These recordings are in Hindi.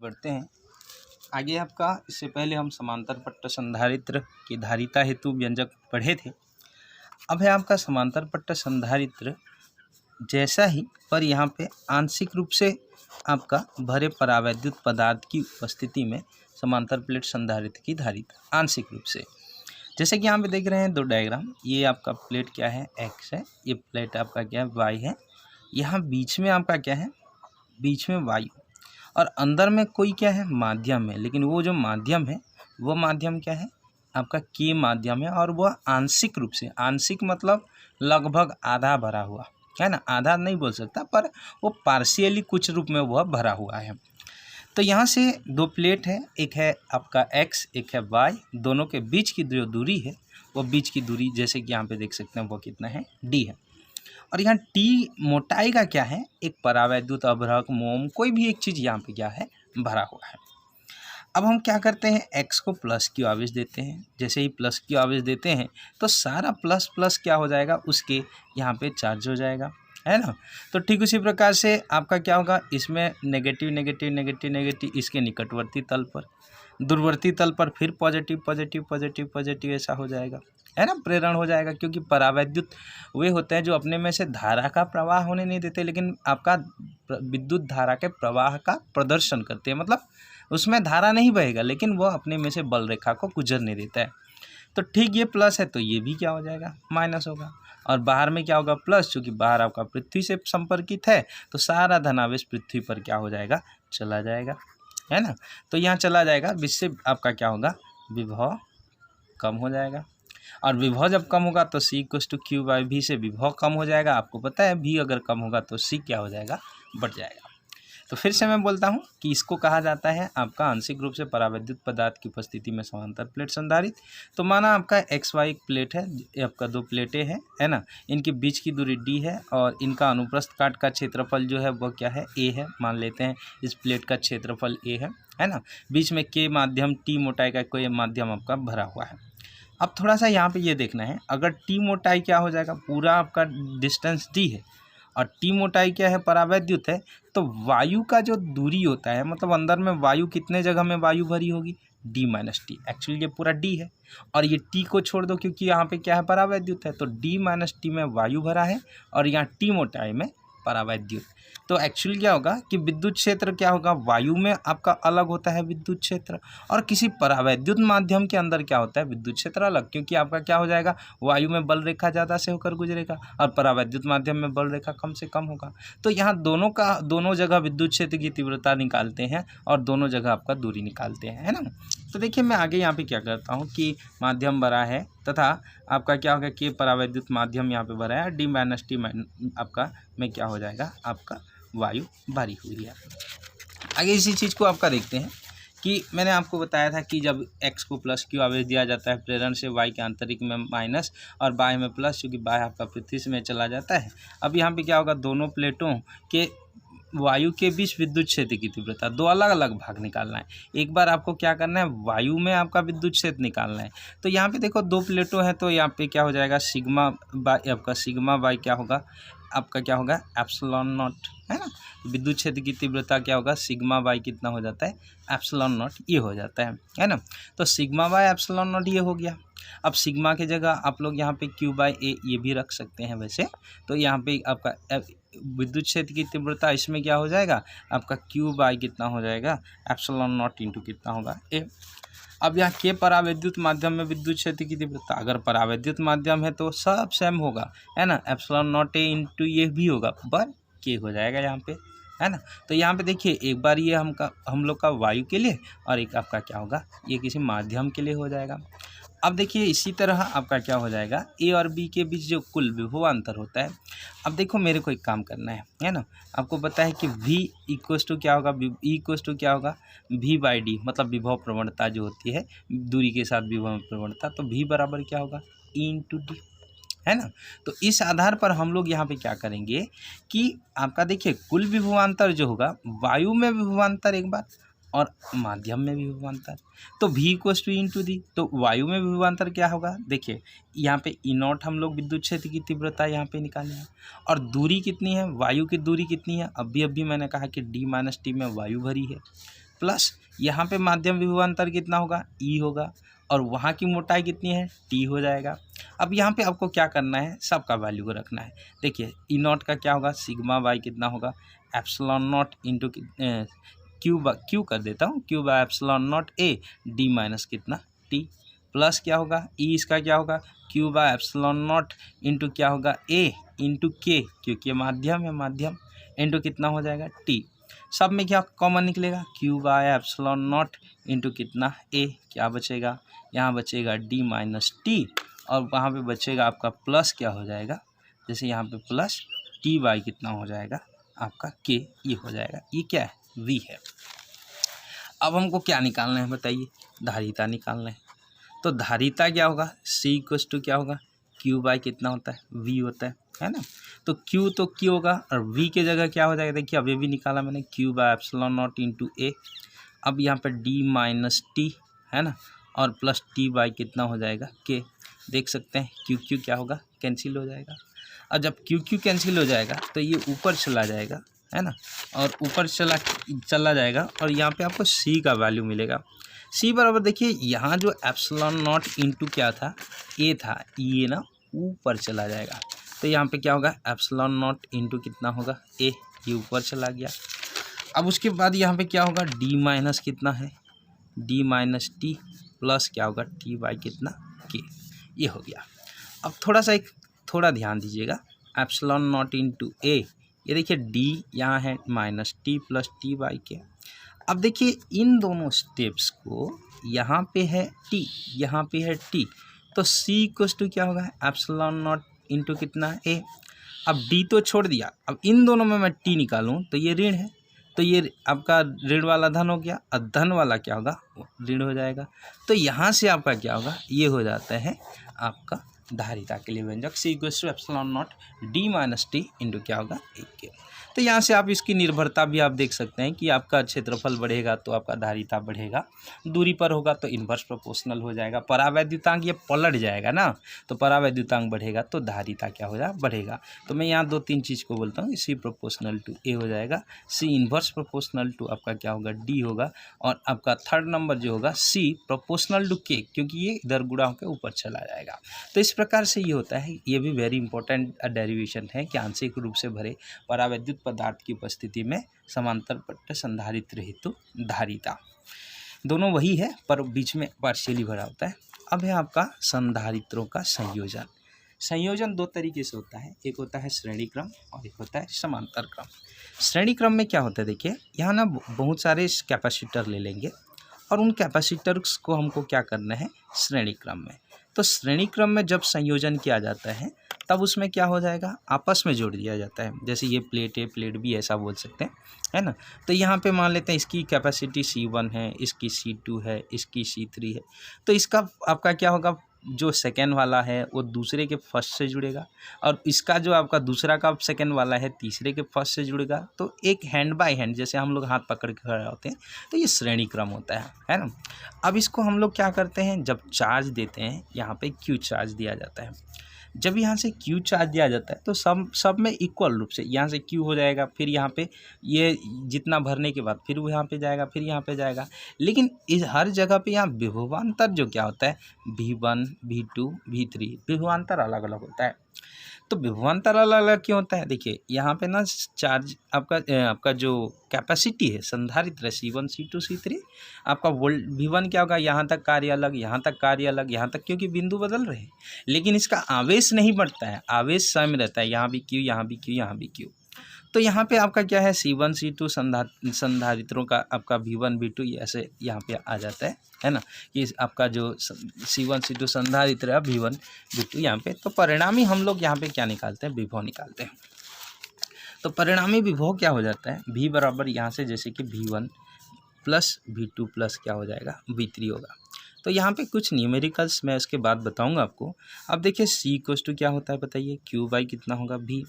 बढ़ते हैं आगे। आपका इससे पहले हम समांतर पट्ट संधारित्र की धारिता हेतु व्यंजक पढ़े थे। अब है आपका समांतर पट्ट संधारित्र जैसा ही, पर यहाँ पे आंशिक रूप से आपका भरे परावैद्युत पदार्थ की उपस्थिति में समांतर प्लेट संधारित्र की धारिता आंशिक रूप से, जैसे कि यहाँ पे देख रहे हैं दो डायग्राम। ये आपका प्लेट क्या है, एक्स है, ये प्लेट आपका क्या है, वाई है। यहाँ बीच में आपका क्या है, बीच में वायु, और अंदर में कोई क्या है, माध्यम है। लेकिन वो जो माध्यम है वो माध्यम क्या है, आपका के माध्यम है, और वह आंशिक रूप से, आंशिक मतलब लगभग आधा भरा हुआ है ना, आधा नहीं बोल सकता, पर वो पार्शियली कुछ रूप में वह भरा हुआ है। तो यहाँ से दो प्लेट है, एक है आपका एक्स, एक है वाई। दोनों के बीच की जो दूरी है वो बीच की दूरी जैसे कि यहाँ पे देख सकते हैं वो कितना है, डी है। और यहाँ टी मोटाई का क्या है, एक परावैद्युत अभ्रक मोम कोई भी एक चीज़ यहाँ पे क्या है, भरा हुआ है। अब हम क्या करते हैं, x को प्लस क्यू आवेश देते हैं। जैसे ही प्लस क्यू आवेश देते हैं तो सारा प्लस प्लस क्या हो जाएगा, उसके यहाँ पे चार्ज हो जाएगा, है ना। तो ठीक उसी प्रकार से आपका क्या होगा, इसमें नेगेटिव नेगेटिव नेगेटिव नेगेटिव, इसके निकटवर्ती तल पर, दूरवर्ती तल पर फिर पॉजिटिव पॉजिटिव पॉजिटिव पॉजिटिव, ऐसा हो जाएगा, है ना, प्रेरण हो जाएगा। क्योंकि परावैद्युत वे होते हैं जो अपने में से धारा का प्रवाह होने नहीं देते, लेकिन आपका विद्युत धारा के प्रवाह का प्रदर्शन करते हैं। मतलब उसमें धारा नहीं बहेगा, लेकिन वह अपने में से बल रेखा को गुजरने देता है। तो ठीक ये प्लस है तो ये भी क्या हो जाएगा, माइनस होगा। और बाहर में क्या होगा, प्लस, चूँकि बाहर आपका पृथ्वी से संपर्कित है तो सारा धनावेश पृथ्वी पर क्या हो जाएगा, चला जाएगा, है ना। तो यहाँ चला जाएगा, जिससे आपका क्या होगा, विभव कम हो जाएगा। और विभव जब कम होगा तो C = Q/V से विभव कम हो जाएगा। आपको पता है V अगर कम होगा तो C क्या हो जाएगा, बढ़ जाएगा। तो फिर से मैं बोलता हूँ कि इसको कहा जाता है आपका आंशिक रूप से परावैद्युत पदार्थ की उपस्थिति में समांतर प्लेट संधारित्र। तो माना आपका XY एक प्लेट है, आपका दो प्लेटें हैं, है ना, इनके बीच की दूरी D है और इनका अनुप्रस्थ काट का क्षेत्रफल जो है वो क्या है, A है। मान लेते हैं इस प्लेट का क्षेत्रफल A है ना। बीच में K माध्यम, T मोटाई का कोई माध्यम आपका भरा हुआ है। अब थोड़ा सा यहाँ पे ये देखना है, अगर T मोटाई क्या हो जाएगा, पूरा आपका डिस्टेंस D है और T मोटाई क्या है, परावैद्युत है, तो वायु का जो दूरी होता है, मतलब अंदर में वायु कितने जगह में वायु भरी होगी, D - T। एक्चुअली ये पूरा D है और ये T को छोड़ दो क्योंकि यहाँ पे क्या है, परावैद्युत है, तो D - T में वायु भरा है और यहाँ T मोटाई में परावैद्युत। तो एक्चुअली क्या होगा कि विद्युत क्षेत्र क्या होगा, वायु में आपका अलग होता है विद्युत क्षेत्र, और किसी परावैद्युत माध्यम के अंदर क्या होता है, विद्युत क्षेत्र अलग। क्योंकि आपका क्या हो जाएगा, वायु में बल रेखा ज़्यादा से होकर गुजरेगा और परावैद्युत माध्यम में बल रेखा कम से कम होगा। तो यहाँ दोनों जगह विद्युत क्षेत्र की तीव्रता निकालते हैं और दोनों जगह आपका दूरी निकालते हैं, है ना। तो देखिए मैं आगे यहाँ पे क्या करता हूँ कि माध्यम भरा है तथा आपका क्या होगा कि परावैद्युत माध्यम यहाँ पे भरा है, D - T आपका में क्या हो जाएगा, आपका वायु भरी हुई है। आगे इसी चीज़ को आपका देखते हैं कि मैंने आपको बताया था कि जब x को प्लस क्यू आवेश दिया जाता है प्रेरण से, y के आंतरिक में माइनस और बाह्य में प्लस, क्योंकि बाह्य आपका पृथ्वी से में चला जाता है। अब यहाँ पे क्या होगा, दोनों प्लेटों के वायु के बीच विद्युत क्षेत्र की तीव्रता, दो अलग अलग भाग निकालना है। एक बार आपको क्या करना है, वायु में आपका विद्युत क्षेत्र निकालना है। तो यहाँ पे देखो दो प्लेटों हैं, तो यहाँ पे क्या हो जाएगा, सिग्मा बाई आपका सिग्मा बाई क्या होगा, आपका क्या होगा, एप्सिलॉन नॉट, है ना। विद्युत क्षेत्र की तीव्रता क्या होगा, सिग्मा बाई कितना हो जाता है, एप्सिलॉन नॉट, ये हो जाता है ना। तो सिग्मा बाई एप्सिलॉन नॉट ये हो गया। अब सिग्मा की जगह आप लोग यहाँ पे Q/A ये भी रख सकते हैं वैसे। तो यहाँ पे आपका विद्युत क्षेत्र की तीव्रता इसमें क्या हो जाएगा, आपका Q/, कितना हो जाएगा, एप्सिलॉन नॉट इंटू कितना होगा, A। अब यहाँ के परावैद्युत माध्यम में विद्युत क्षेत्र की तीव्रता, अगर परावैद्युत माध्यम है तो सब सेम होगा, है ना, एप्सिलॉन नॉट A इंटू ये भी होगा, पर के हो जाएगा यहाँ पे, है ना। तो यहाँ पे देखिए एक बार ये हम लोग का वायु के लिए और एक आपका क्या होगा, ये किसी माध्यम के लिए हो जाएगा। अब देखिए इसी तरह आपका क्या हो जाएगा, A और B के बीच जो कुल विभवांतर होता है। अब देखो मेरे को एक काम करना है ना। आपको पता है कि V = क्या होगा, E = क्या होगा, V/D, मतलब विभव प्रवणता जो होती है दूरी के साथ विभव प्रवणता, तो V बराबर क्या होगा, E × D, है ना। तो इस आधार पर हम लोग यहाँ पे क्या करेंगे कि आपका देखिए कुल विभवांतर जो होगा, वायु में विभवांतर एक बार और माध्यम में विभवांतर, तो V = E × D। तो वायु में विभवांतर क्या होगा, देखिए यहाँ पे E0 हम लोग विद्युत क्षेत्र की तीव्रता यहाँ पे निकाले हैं, और दूरी कितनी है, वायु की दूरी कितनी है, अभी मैंने कहा कि D - T में वायु भरी है, प्लस यहाँ पे माध्यम विभवांतर कितना होगा, ई होगा, और वहाँ की मोटाई कितनी है, टी हो जाएगा। अब यहाँ पे आपको क्या करना है, सबका वैल्यू को रखना है। देखिए ई नॉट का क्या होगा, सिग्मा बाई कितना होगा, एप्सिलॉन नॉट इंटू क्यू कर देता हूँ, Q by epsilon not A D minus कितना टी, प्लस क्या होगा ई, इसका क्या होगा Q by epsilon naught into क्या होगा ए इंटू के, क्योंकि माध्यम है, माध्यम इंटू कितना हो जाएगा टी। सब में क्या कॉमन निकलेगा, Q by epsilon naught into कितना ए, क्या बचेगा, यहाँ बचेगा डी माइनस टी, और वहाँ पे बचेगा आपका प्लस क्या हो जाएगा, जैसे यहाँ पे प्लस टी बाई कितना हो जाएगा आपका के, ये हो जाएगा, ये क्या है वी है। अब हमको क्या निकालना है बताइए, धारिता निकालना है। तो धारिता क्या होगा, सी इक्वस टू क्या होगा, क्यू बाई कितना होता है वी होता है ना। तो क्यू तो क्यू होगा, और वी के जगह क्या हो जाएगा, देखिए अभी भी निकाला मैंने, Q by epsilon naught into A. अब यहाँ पर डी माइनस टी है ना, और प्लस टी बाई कितना हो जाएगा के। देख सकते हैं क्यू क्यू क्या होगा, कैंसिल हो जाएगा। और जब क्यू क्यू कैंसिल हो जाएगा तो ये ऊपर चला जाएगा है ना, और ऊपर चला जाएगा, और यहाँ पे आपको सी का वैल्यू मिलेगा। सी बराबर देखिए यहाँ जो एप्सिलॉन नॉट इंटू क्या था, ए था, ये ना ऊपर चला जाएगा, तो यहाँ पे क्या होगा एप्सिलॉन नॉट इंटू कितना होगा ए, ये ऊपर चला गया। अब उसके बाद यहाँ पे क्या होगा, डी माइनस कितना है, डी माइनस टी, प्लस क्या होगा टी बाई कितना के, ये हो गया। अब थोड़ा ध्यान दीजिएगा, एप्सिलॉन नॉट इंटू ए, ये देखिए डी यहाँ है minus T plus T by के। अब देखिए इन दोनों स्टेप्स को, यहाँ पे है टी, यहाँ पे है टी, तो सी इक्वस टू क्या होगा एप्सिलॉन नॉट इंटू कितना ए। अब डी तो छोड़ दिया, अब इन दोनों में मैं टी निकालूं तो ये ऋण है, तो ये आपका ऋण वाला धन हो गया, और धन वाला क्या होगा ऋण हो जाएगा। तो यहाँ से आपका क्या होगा, ये हो जाता है आपका धारिता के लिए व्यंजक, C equals to epsilon naught D minus T into क्या होगा एक के। तो यहाँ से आप इसकी निर्भरता भी आप देख सकते हैं कि आपका क्षेत्रफल बढ़ेगा तो आपका धारिता बढ़ेगा, दूरी पर होगा तो इन्वर्स प्रोपोर्शनल हो जाएगा, परावैद्युतांक ये पलट जाएगा ना, तो परावैद्युतांक बढ़ेगा तो धारिता क्या हो जाएगा बढ़ेगा। तो मैं यहाँ 2-3 चीज़ को बोलता हूँ, सी प्रोपोर्शनल टू ए हो जाएगा, सी इन्वर्स प्रोपोर्शनल टू आपका क्या होगा डी होगा, और आपका थर्ड नंबर जो होगा सी प्रोपोर्शनल टू के, क्योंकि ये इधर गुणा होकर ऊपर चला जाएगा। तो इस प्रकार से ये होता है, ये भी वेरी इंपॉर्टेंट डेरिवेशन है कि आंशिक रूप से भरे परावैद्युत पदार्थ की उपस्थिति में समांतर पट्ट संधारित्र हेतु धारिता, दोनों वही है पर बीच में पार्शियली भरा होता है। अब है आपका संधारित्रों का संयोजन। संयोजन 2 तरीके से होता है, एक होता है श्रेणी क्रम और एक होता है समांतर क्रम। श्रेणी क्रम में क्या होता है, देखिए यहाँ ना बहुत सारे कैपेसिटर ले लेंगे, और उन कैपेसिटर्स को हमको क्या करना है श्रेणी क्रम में। तो श्रेणी क्रम में जब संयोजन किया जाता है तब उसमें क्या हो जाएगा, आपस में जोड़ दिया जाता है। जैसे ये प्लेट है, प्लेट भी ऐसा बोल सकते हैं, है ना। तो यहाँ पे मान लेते हैं इसकी कैपेसिटी C1 है, इसकी C2 है, इसकी C3 है, तो इसका आपका क्या होगा, जो सेकेंड वाला है वो दूसरे के फर्स्ट से जुड़ेगा, और इसका जो आपका दूसरा का सेकेंड वाला है तीसरे के फर्स्ट से जुड़ेगा। तो एक हैंड बाय हैंड, जैसे हम लोग हाथ पकड़ के खड़े होते हैं, तो ये श्रेणी क्रम होता है ना। अब इसको हम लोग क्या करते हैं, जब चार्ज देते हैं यहाँ पे क्यू चार्ज दिया जाता है, जब यहाँ से क्यू चार्ज दिया जाता है तो सब में इक्वल रूप से यहाँ से क्यू हो जाएगा, फिर यहाँ पे ये जितना भरने के बाद फिर वो यहाँ पे जाएगा, फिर यहाँ पे जाएगा। लेकिन इस हर जगह पे यहाँ विभवांतर जो क्या होता है V1 V2 V3 विभवांतर अलग अलग होता है। तो विभवांतर अलग अलग क्यों होता है, देखिए यहाँ पे ना चार्ज आपका जो कैपेसिटी है संधारित्र C1 C2 C3, आपका वोल्ट V1 क्या होगा, यहाँ तक कार्य अलग, यहाँ तक कार्य अलग, यहाँ तक, क्योंकि बिंदु बदल रहे हैं, लेकिन इसका आवेश नहीं बढ़ता है, आवेश स्वयं रहता है, यहाँ भी Q, यहाँ भी Q, यहाँ भी Q। तो यहाँ पे आपका क्या है C1 C2 संधारित्रों का आपका V1 V2 ऐसे यहाँ पे आ जाता है ना, कि आपका जो C1 C2 संधारित्र है V1 V2 यहाँ पे। तो परिणामी हम लोग यहाँ पे क्या निकालते हैं, विभव निकालते हैं। तो परिणामी विभव क्या हो जाता है, V बराबर यहाँ से जैसे कि V1 प्लस V2 प्लस क्या हो जाएगा V3 होगा। तो यहाँ पे कुछ न्यूमेरिकल्स मैं इसके बाद बताऊंगा आपको। अब देखिए C इक्वल्स टू क्या होता है बताइए, Q बाई कितना होगा V।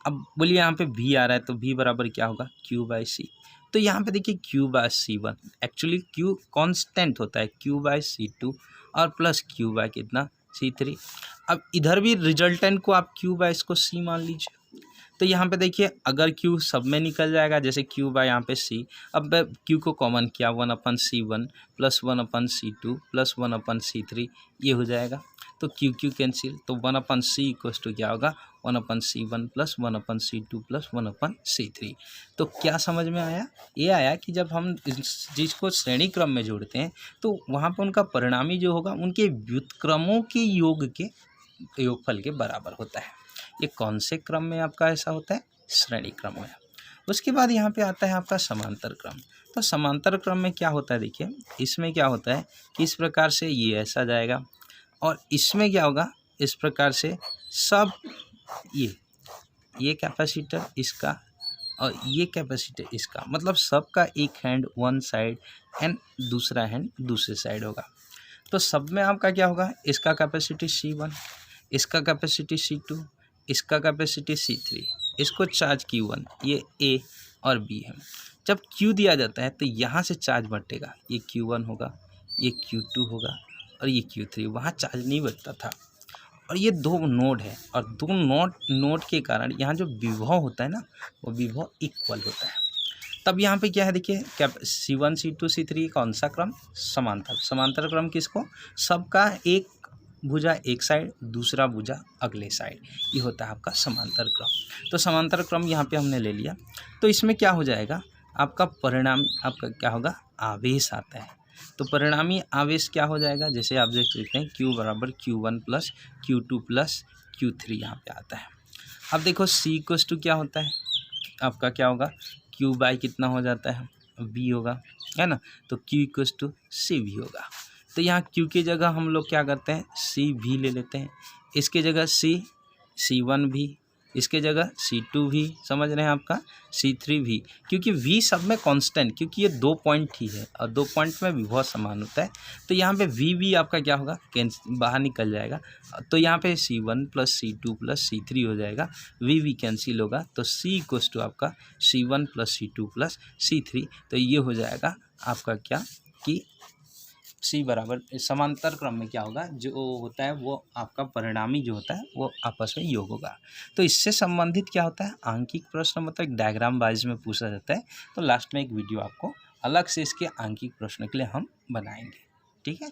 अब बोलिए यहाँ पे V आ रहा है तो V बराबर क्या होगा Q बाई C। तो यहाँ पे देखिए Q by C1, actually Q constant होता है, Q बाई C2 और प्लस Q बाई कितना C3। अब इधर भी रिजल्टेंट को आप Q बाई इसको C मान लीजिए, तो यहाँ पे देखिए अगर Q सब में निकल जाएगा, जैसे Q बाय यहाँ पे C, अब Q को कॉमन किया 1/C1 plus 1/C2 plus 1/C3, ये हो जाएगा। तो Q कैंसिल, तो 1/C इक्वल्स टू क्या होगा 1/C1 plus 1/C2 plus 1/C3। तो क्या समझ में आया? ये आया कि जब हम इस चीज़ को श्रेणी क्रम में जोड़ते हैं तो वहाँ पर उनका परिणामी जो होगा उनके व्युत्क्रमों के योग के योगफल के बराबर होता है। ये कौन से क्रम में आपका ऐसा होता है? श्रेणी क्रम में। उसके बाद यहाँ पे आता है आपका समांतर क्रम। तो समांतर क्रम में क्या होता है, देखिए इसमें क्या होता है कि इस प्रकार से ये ऐसा जाएगा और इसमें क्या होगा, इस प्रकार से सब ये कैपेसिटर इसका और ये कैपेसिटर इसका, मतलब सबका एक हैंड वन साइड एंड दूसरा हैंड दूसरे साइड होगा। तो सब में आपका क्या होगा, इसका कैपेसिटी C1, इसका कैपेसिटी C2, इसका कैपेसिटी C3, इसको चार्ज Q1, ये A और B है। जब Q दिया जाता है तो यहाँ से चार्ज बटेगा, ये Q1 होगा, ये Q2 होगा और ये Q3। वहाँ चार्ज नहीं बटता था। और ये दो नोड है और दो नोड के कारण यहाँ जो विभव होता है ना, वो विभव इक्वल होता है। तब यहाँ पे क्या है, देखिए क्या C1 C2 C3 कौन सा क्रम? समांतर क्रम किसको? सबका एक भुजा एक साइड, दूसरा भुजा अगले साइड, ये होता है आपका समांतर क्रम। तो समांतर क्रम यहाँ पे हमने ले लिया। तो इसमें क्या हो जाएगा, आपका परिणाम आपका क्या होगा, आवेश आता है। तो परिणामी आवेश क्या हो जाएगा, जैसे आप देख सकते हैं Q बराबर Q1 plus Q2 plus Q3 यहाँ पे आता है। अब देखो C इक्वल्स टू क्या होता है, आपका क्या होगा, Q बाई कितना हो जाता है, V होगा, है ना। तो Q इक्वल्स टू CV होगा। तो यहाँ Q की जगह हम लोग क्या करते हैं, CV ले लेते हैं। इसके जगह C1 भी, इसके जगह C2 भी, समझ रहे हैं आपका C3 भी, क्योंकि V सब में कांस्टेंट, क्योंकि ये 2 पॉइंट ही है और 2 पॉइंट में विभव समान होता है। तो यहाँ पे V आपका क्या होगा, बाहर निकल जाएगा। तो यहाँ पे C1 plus C2 plus C3 हो जाएगा, V कैंसिल होगा। तो C इक्वल्स टू आपका C1 plus C2 plus C3। तो ये हो जाएगा आपका क्या कि C बराबर समांतर क्रम में क्या होगा, जो होता है वो आपका परिणामी जो होता है वो आपस में योग होगा। तो इससे संबंधित क्या होता है, आंकिक प्रश्न मतलब एक डायग्राम वाइज में पूछा जाता है। तो लास्ट में एक वीडियो आपको अलग से इसके आंकिक प्रश्न के लिए हम बनाएंगे, ठीक है।